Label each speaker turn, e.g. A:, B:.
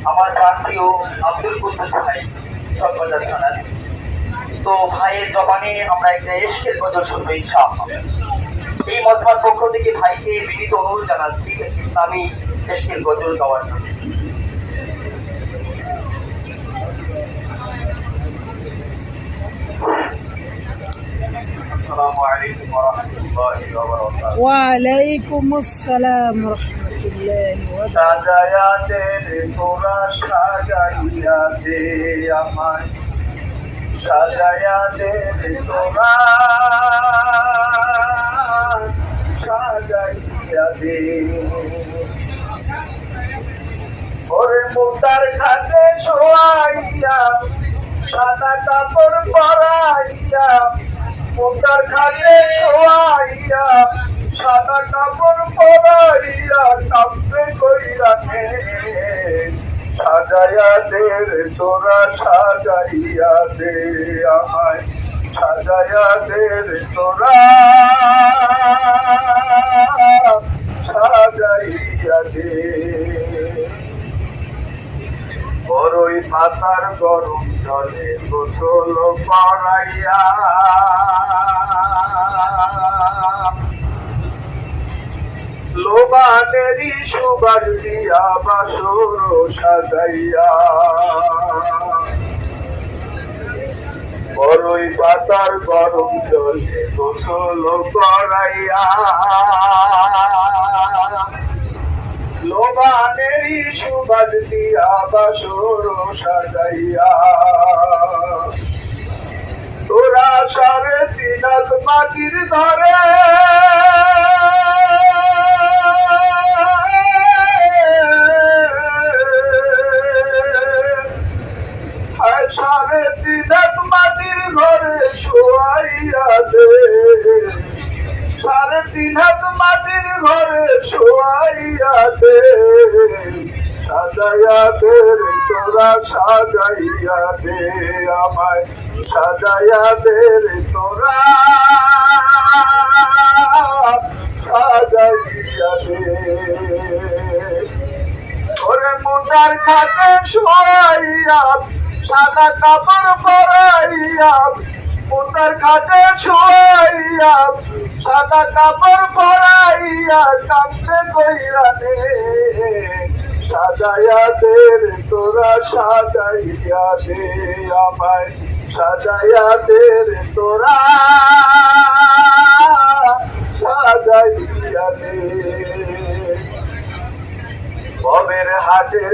A: আমার প্রান্তীয় আব্দুল কুদ্দুস ভাই চকবাজার থানার। তো ভাইয়ের জবানে আমরা একটা ইশকের গজল শুনবো ইনশাআল্লাহ। এই মজমার পক্ষ থেকে ভাইকে বিনীত অনুরোধ জানাচ্ছি একটি ইসলামী ইশকের গজল গাওয়ার জন্য।
B: ওয়ালাইকুম আসসালাম রহমতুল্লাহি ওয়া বারাকাতুহু।
A: সাজায়াতে রে তোরা সাজাইয়া দে আমায়, সাজায়াতে রে তোরা সাজাইয়া দে। ওরে মুতার খাতে শোয়াইয়া সাদা কাপড় পরাইয়া, মুতার খাতে শোয়াইয়া সাদা কাপড় পরাইয়া কাপড়ে কইরা নে। সাজাইয়া দে রে তোরা সাজাইয়া দে আমায়, সাজাইয়া দে রে তোরা সাজাইয়া দে। বড়ই পাতার গরম জলে গোসল করাইয়া, লোবানেরই সুবাস দিয়া বাসর সাজাইয়া। বড়ই পাতার গরম জলে গোসল করাইয়া, লোবানেরই সুবাস দিয়া বাসর সাজাইয়া। তোরা সাড়ে তিন হাত মাটির ধরে সাড়ে তিন হাত মাটির ঘরে শোয়াইয়া দে, সাড়ে তিন হাত মাটির ঘরে শোয়াইয়া দে। সাজাইয়া দে রে তোরা সাজাইয়া দে আমায়, সাজাইয়া দে রে তোরা সাজাইয়া দে। ওরে মুতার খাতে শোয়াইয়া সাদা কাপড় পরাইয়া, মুতার খাতে শোয়াইয়া সাদা কাপড় পরাইয়া কাপড়ে কইরা নে। সাজাইয়া দে রে তোরা সাজাইয়া দে আমায়, সাজাইয়া দে রে তোরা সাজাইয়া দে। ববের হাতের